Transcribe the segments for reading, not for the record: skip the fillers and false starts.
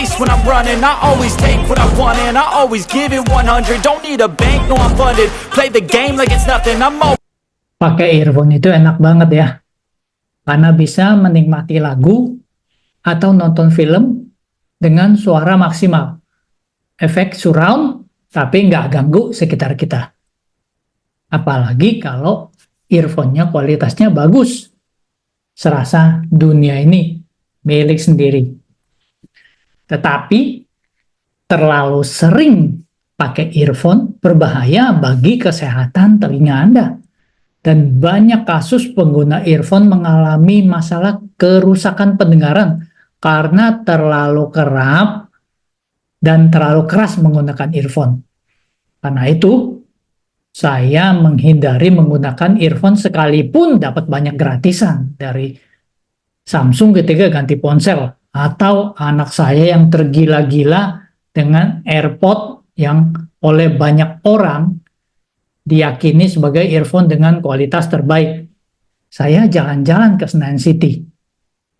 pace when I'm running. I always take what I want and I always give it 100. Don't need a bank, no I'm funded. Play the game like it's nothing. I'm all Pakai earphone itu enak banget ya, karena bisa menikmati lagu atau nonton film dengan suara maksimal, efek surround, tapi nggak ganggu sekitar kita. Apalagi kalau earphone-nya kualitasnya bagus, serasa dunia ini milik sendiri. Tetapi terlalu sering pakai earphone berbahaya bagi kesehatan telinga Anda. Dan banyak kasus pengguna earphone mengalami masalah kerusakan pendengaran karena terlalu kerap dan terlalu keras menggunakan earphone. Karena itu, saya menghindari menggunakan earphone sekalipun dapat banyak gratisan dari Samsung ketika ganti ponsel, atau anak saya yang tergila-gila dengan AirPod yang oleh banyak orang diyakini sebagai earphone dengan kualitas terbaik. Saya jalan-jalan ke Senayan City,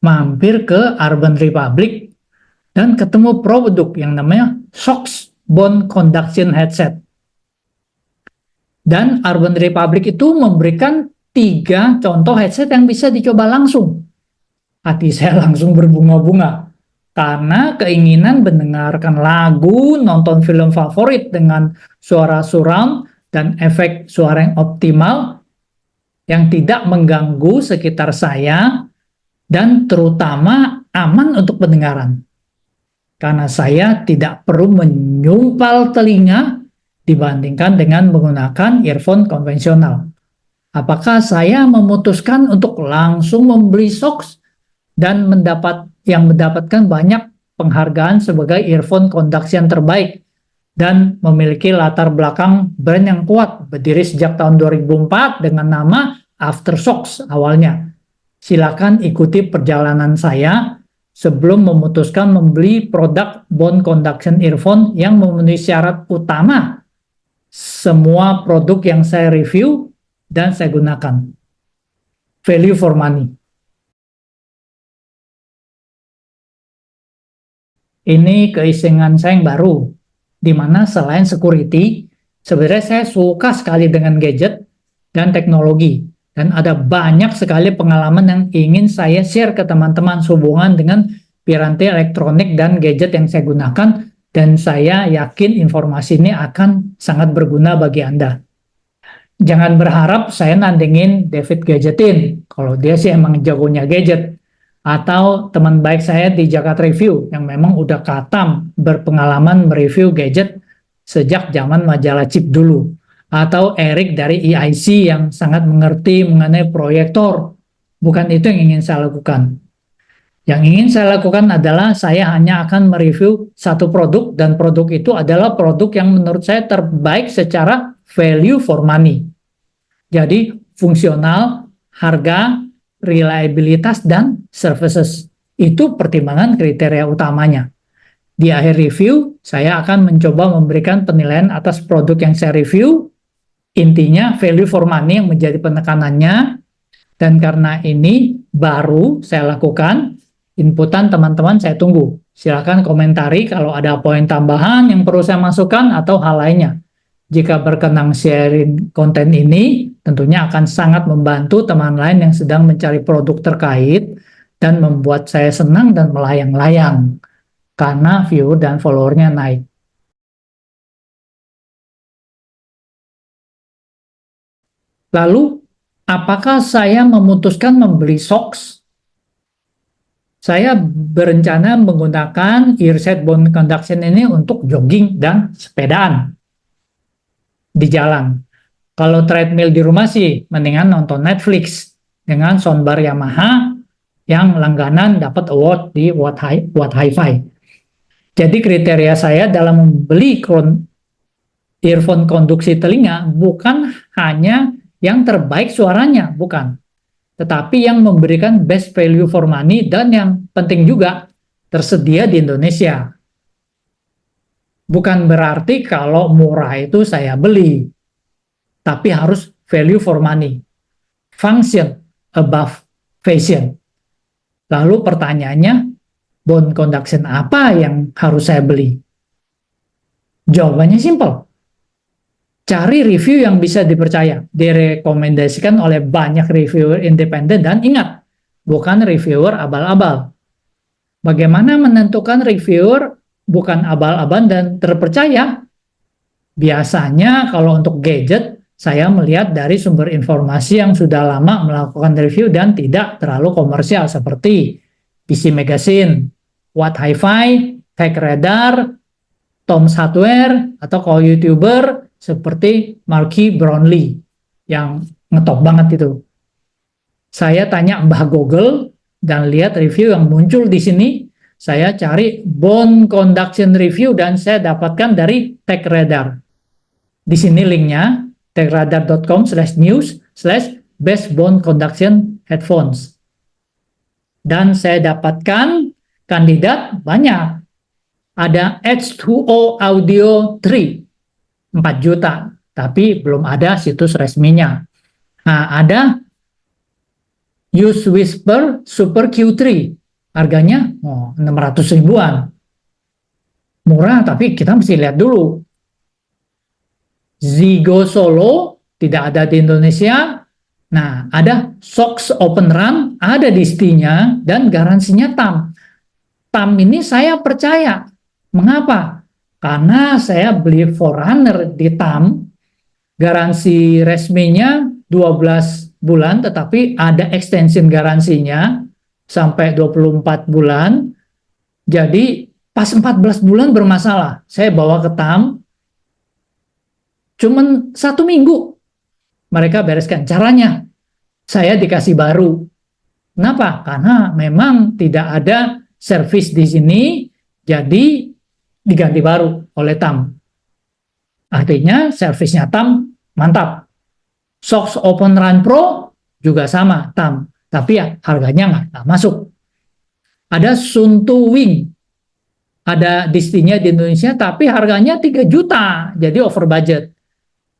mampir ke Urban Republic, dan ketemu produk yang namanya Sox Bone Conduction Headset. Dan Urban Republic itu memberikan 3 contoh headset yang bisa dicoba langsung. Hati saya langsung berbunga-bunga, karena keinginan mendengarkan lagu, nonton film favorit dengan suara surround, dan efek suara yang optimal yang tidak mengganggu sekitar saya dan terutama aman untuk pendengaran. Karena saya tidak perlu menyumpal telinga dibandingkan dengan menggunakan earphone konvensional. Apakah saya memutuskan untuk langsung membeli Sox dan mendapatkan banyak penghargaan sebagai earphone conduction terbaik dan memiliki latar belakang brand yang kuat, berdiri sejak tahun 2004 dengan nama Aftershock awalnya. Silakan ikuti perjalanan saya sebelum memutuskan membeli produk bone conduction earphone yang memenuhi syarat utama semua produk yang saya review dan saya gunakan. Value for money. Ini keisengan saya yang baru, di mana selain security, sebenarnya saya suka sekali dengan gadget dan teknologi. Dan ada banyak sekali pengalaman yang ingin saya share ke teman-teman sehubungan dengan piranti elektronik dan gadget yang saya gunakan. Dan saya yakin informasi ini akan sangat berguna bagi Anda. Jangan berharap saya nandingin David Gadgetin, kalau dia sih emang jagonya gadget. Atau teman baik saya di Jakarta Review yang memang udah katam berpengalaman mereview gadget sejak zaman majalah Chip dulu, atau Eric dari EIC yang sangat mengerti mengenai proyektor. Bukan itu yang ingin saya lakukan. Yang ingin saya lakukan adalah saya hanya akan mereview satu produk, dan produk itu adalah produk yang menurut saya terbaik secara value for money. Jadi fungsional, harga, reliabilitas, dan services. Itu pertimbangan kriteria utamanya. Di akhir review, saya akan mencoba memberikan penilaian atas produk yang saya review. Intinya, value for money yang menjadi penekanannya. Dan karena ini baru saya lakukan, inputan teman-teman saya tunggu. Silakan komentari kalau ada poin tambahan yang perlu saya masukkan atau hal lainnya. Jika berkenan sharing konten ini, tentunya akan sangat membantu teman lain yang sedang mencari produk terkait dan membuat saya senang dan melayang-layang karena view dan followernya naik. Lalu, apakah saya memutuskan membeli Sox? Saya berencana menggunakan earset bone conduction ini untuk jogging dan sepedaan di jalan. Kalau treadmill di rumah sih, mendingan nonton Netflix dengan soundbar Yamaha yang langganan dapat award di Watt Hi-Fi. Jadi kriteria saya dalam membeli earphone konduksi telinga bukan hanya yang terbaik suaranya, bukan. Tetapi yang memberikan best value for money dan yang penting juga tersedia di Indonesia. Bukan berarti kalau murah itu saya beli, tapi harus value for money, function above fashion. Lalu pertanyaannya, bond conduction apa yang harus saya beli? Jawabannya simpel. Cari review yang bisa dipercaya, direkomendasikan oleh banyak reviewer independen, dan ingat, bukan reviewer abal-abal. Bagaimana menentukan reviewer bukan abal-abal dan terpercaya? Biasanya kalau untuk gadget, saya melihat dari sumber informasi yang sudah lama melakukan review dan tidak terlalu komersial seperti PC Magazine, Watt Hi-Fi, TechRadar, Tom's Hardware, atau kalau YouTuber seperti Marky Brownlee yang ngetop banget itu. Saya tanya Mbah Google dan lihat review yang muncul di sini. Saya cari bond conduction review dan saya dapatkan dari TechRadar. Di sini linknya techradar.com/news/best bond conduction headphones. Dan saya dapatkan kandidat banyak. Ada H2O Audio 3, 4 juta, tapi belum ada situs resminya. Nah, ada Use Whisper Super Q3, harganya 600 ribuan. Murah, tapi kita mesti lihat dulu. Zigo Solo tidak ada di Indonesia. Nah, ada Sox Open Run, ada di Steam-nya, dan garansinya TAM. TAM ini saya percaya. Mengapa? Karena saya beli Forerunner di TAM, garansi resminya 12 bulan, tetapi ada extension garansinya sampai 24 bulan. Jadi pas 14 bulan bermasalah, saya bawa ke TAM, cuman 1 minggu mereka bereskan. Caranya, saya dikasih baru. Kenapa? Karena memang tidak ada servis di sini, jadi diganti baru oleh TAM. Artinya servisnya TAM mantap. Sox Open Run Pro juga sama TAM, tapi ya harganya nggak masuk. Ada Sunto Wing, ada distinya di Indonesia, tapi harganya 3 juta, jadi over budget.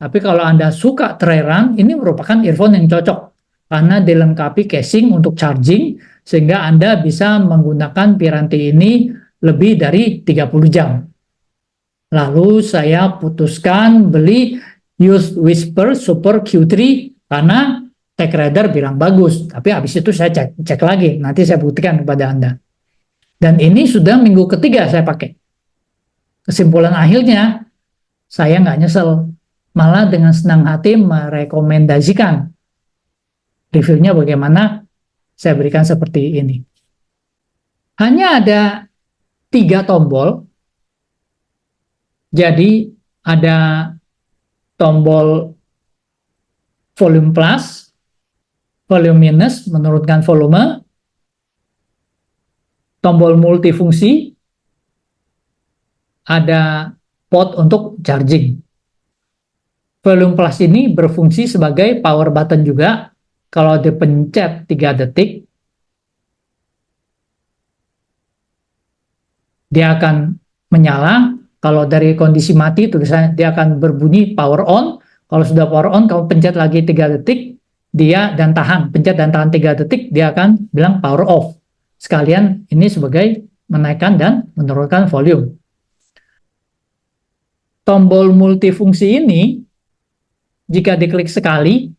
Tapi kalau Anda suka trail run, ini merupakan earphone yang cocok, karena dilengkapi casing untuk charging, sehingga Anda bisa menggunakan piranti ini lebih dari 30 jam. Lalu saya putuskan beli Use Whisper Super Q3 karena TechRadar bilang bagus. Tapi habis itu saya cek lagi, nanti saya buktikan kepada Anda. Dan ini sudah minggu ketiga saya pakai. Kesimpulan akhirnya, saya nggak nyesel. Malah dengan senang hati merekomendasikan. Reviewnya bagaimana, saya berikan seperti ini. Hanya ada 3 tombol. Jadi ada tombol volume plus, volume minus menurunkan volume, tombol multifungsi, ada port untuk charging. Volume plus ini berfungsi sebagai power button juga. Kalau dipencet 3 detik, dia akan menyala. Kalau dari kondisi mati, tulisannya dia akan berbunyi power on. Kalau sudah power on, kamu pencet lagi 3 detik, dia dan tahan. Pencet dan tahan 3 detik, dia akan bilang power off. Sekalian ini sebagai menaikkan dan menurunkan volume. Tombol multifungsi ini, jika diklik sekali,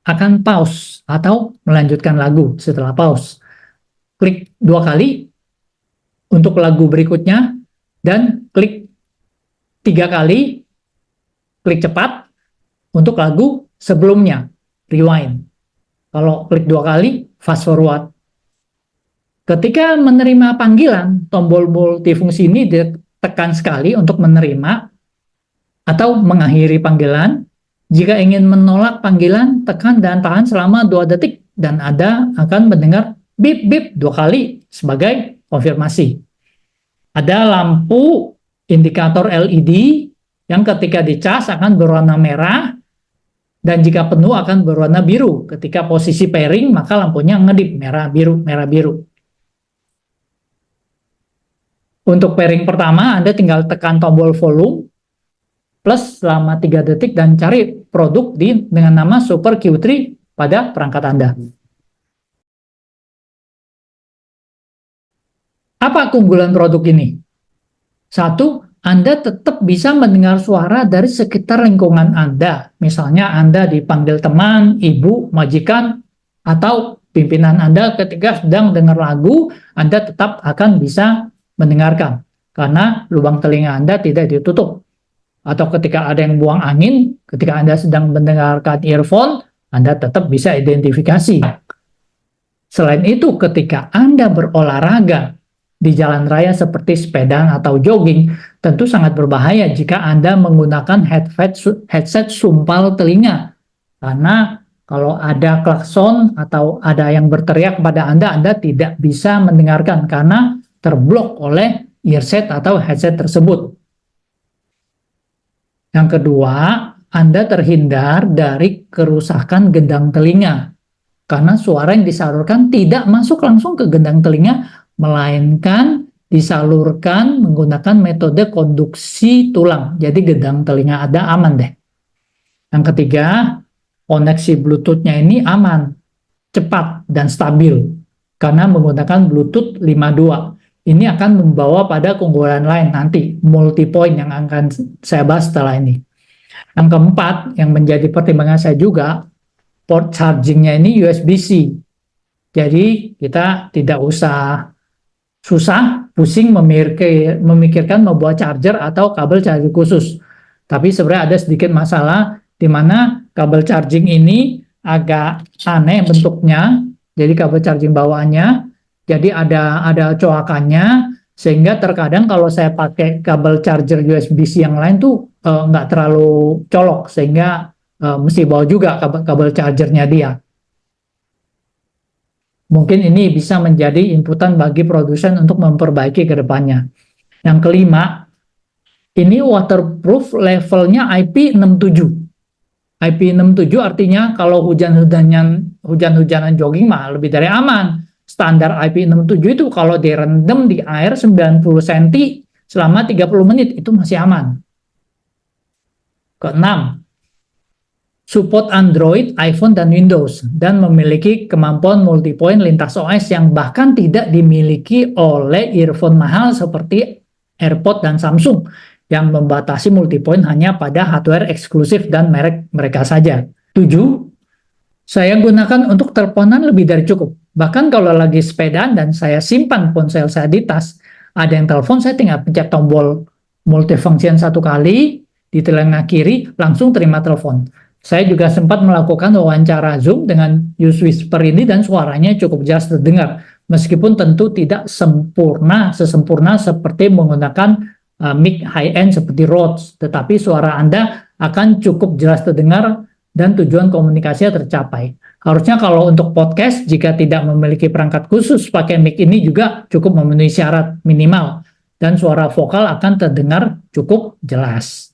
akan pause atau melanjutkan lagu setelah pause. Klik 2 kali untuk lagu berikutnya, dan klik 3 kali, klik cepat untuk lagu sebelumnya, rewind. Kalau klik 2 kali, fast forward. Ketika menerima panggilan, tombol multifungsi ini ditekan sekali untuk menerima atau mengakhiri panggilan. Jika ingin menolak panggilan, tekan dan tahan selama 2 detik, dan Anda akan mendengar bip-bip 2 kali sebagai konfirmasi. Ada lampu indikator LED yang ketika dicas akan berwarna merah, dan jika penuh akan berwarna biru. Ketika posisi pairing, maka lampunya ngedip merah biru, merah biru. Untuk pairing pertama, Anda tinggal tekan tombol volume plus selama 3 detik dan cari produk dengan nama Super Q3 pada perangkat Anda. Apa keunggulan produk ini? Satu, Anda tetap bisa mendengar suara dari sekitar lingkungan Anda. Misalnya Anda dipanggil teman, ibu, majikan, atau pimpinan Anda ketika sedang dengar lagu, Anda tetap akan bisa mendengarkan. Karena lubang telinga Anda tidak ditutup. Atau ketika ada yang buang angin, ketika Anda sedang mendengarkan earphone, Anda tetap bisa identifikasi. Selain itu, ketika Anda berolahraga di jalan raya seperti sepeda atau jogging, tentu sangat berbahaya jika Anda menggunakan headset sumpal telinga. Karena kalau ada klakson atau ada yang berteriak pada Anda tidak bisa mendengarkan karena terblok oleh earset atau headset tersebut. Yang kedua, Anda terhindar dari kerusakan gendang telinga. Karena suara yang disalurkan tidak masuk langsung ke gendang telinga, melainkan disalurkan menggunakan metode konduksi tulang. Jadi gendang telinga Anda aman deh. Yang ketiga, koneksi Bluetooth-nya ini aman, cepat, dan stabil. Karena menggunakan Bluetooth 5.2. Ini akan membawa pada keunggulan lain nanti, multi-point yang akan saya bahas setelah ini. Yang keempat, yang menjadi pertimbangan saya juga, port charging-nya ini USB-C. Jadi kita tidak usah susah, pusing memikirkan membuat charger atau kabel charging khusus. Tapi sebenarnya ada sedikit masalah di mana kabel charging ini agak aneh bentuknya. Jadi kabel charging bawaannya, jadi ada coakannya, sehingga terkadang kalau saya pakai kabel charger USB-C yang lain tuh nggak terlalu colok, sehingga mesti bawa juga kabel chargernya dia. Mungkin ini bisa menjadi inputan bagi produsen untuk memperbaiki ke depannya. Yang kelima, ini waterproof levelnya IP67. IP67 artinya kalau hujan-hujanan jogging mah lebih dari aman. Standar IP67 itu kalau direndam di air 90 cm selama 30 menit itu masih aman. Keenam, support Android, iPhone, dan Windows, dan memiliki kemampuan multipoint lintas OS yang bahkan tidak dimiliki oleh earphone mahal seperti AirPods dan Samsung, yang membatasi multipoint hanya pada hardware eksklusif dan merek mereka saja. 7. Saya gunakan untuk teleponan lebih dari cukup. Bahkan kalau lagi sepedaan dan saya simpan ponsel saya di tas, ada yang telepon, saya tinggal pencet tombol multifunction 1 kali, di telinga kiri, langsung terima telepon. Saya juga sempat melakukan wawancara Zoom dengan Use Whisper ini dan suaranya cukup jelas terdengar, meskipun tentu tidak sesempurna seperti menggunakan mic high-end seperti Rhodes, tetapi suara Anda akan cukup jelas terdengar dan tujuan komunikasinya tercapai. Harusnya kalau untuk podcast, jika tidak memiliki perangkat khusus, pakai mic ini juga cukup memenuhi syarat minimal, dan suara vokal akan terdengar cukup jelas.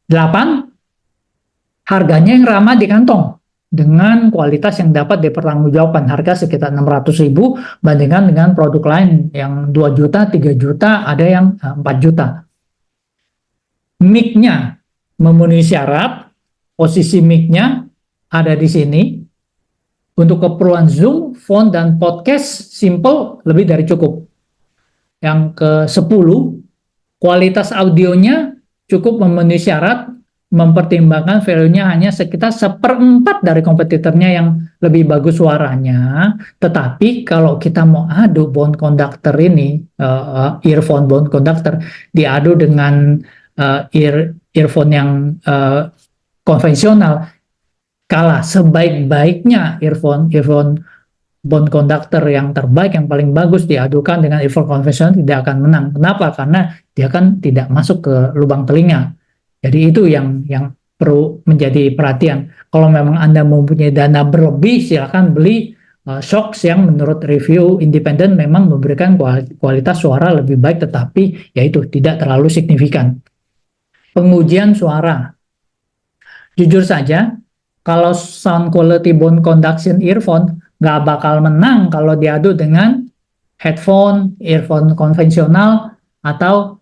8. Harganya yang ramah di kantong, dengan kualitas yang dapat dipertanggungjawabkan. Harga sekitar 600.000 bandingkan dengan produk lain yang 2 juta, 3 juta, ada yang 4 juta. Mic-nya memenuhi syarat, posisi mic-nya ada di sini. Untuk keperluan Zoom, phone, dan podcast, simple, lebih dari cukup. Yang ke-10, kualitas audionya cukup memenuhi syarat, mempertimbangkan value-nya hanya sekitar 1/4 dari kompetitornya yang lebih bagus suaranya. Tetapi kalau kita mau adu bone conductor ini, earphone bone conductor, diadu dengan earphone yang konvensional, kalah. Sebaik-baiknya earphone bone conductor yang terbaik, yang paling bagus diadukan dengan earphone konvensional tidak akan menang. Kenapa? Karena dia kan tidak masuk ke lubang telinga. Jadi itu yang perlu menjadi perhatian. Kalau memang Anda mempunyai dana berlebih, silakan beli Shokz yang menurut review independen memang memberikan kualitas suara lebih baik, tetapi yaitu tidak terlalu signifikan. Pengujian suara. Jujur saja, kalau sound quality bone conduction earphone nggak bakal menang kalau diadu dengan headphone, earphone konvensional, atau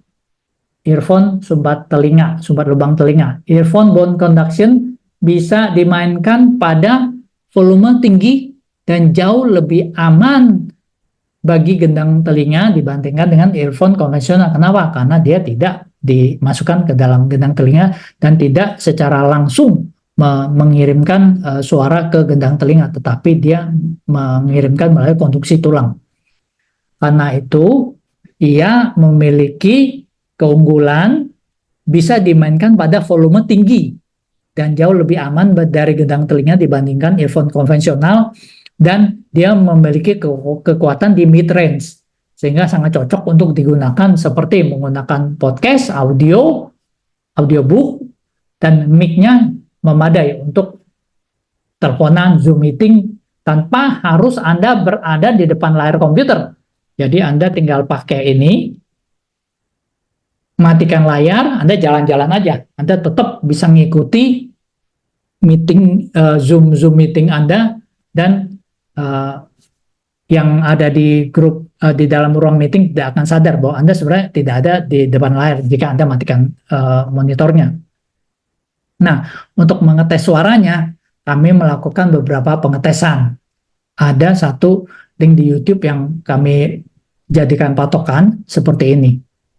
earphone sumbat lubang telinga. Earphone bone conduction bisa dimainkan pada volume tinggi dan jauh lebih aman bagi gendang telinga dibandingkan dengan earphone konvensional. Kenapa? Karena dia tidak dimasukkan ke dalam gendang telinga dan tidak secara langsung mengirimkan suara ke gendang telinga, tetapi dia mengirimkan melalui konduksi tulang. Karena itu, ia memiliki keunggulan bisa dimainkan pada volume tinggi dan jauh lebih aman dari gendang telinga dibandingkan earphone konvensional, dan dia memiliki kekuatan di mid range sehingga sangat cocok untuk digunakan seperti menggunakan podcast, audiobook, dan mic-nya memadai untuk teleponan, Zoom meeting tanpa harus Anda berada di depan layar komputer. Jadi Anda tinggal pakai ini, matikan layar, Anda jalan-jalan aja. Anda tetap bisa mengikuti meeting, Zoom meeting Anda, dan yang ada di grup di dalam ruang meeting tidak akan sadar bahwa Anda sebenarnya tidak ada di depan layar jika Anda matikan monitornya. Nah, untuk mengetes suaranya, kami melakukan beberapa pengetesan. Ada satu link di YouTube yang kami jadikan patokan seperti ini.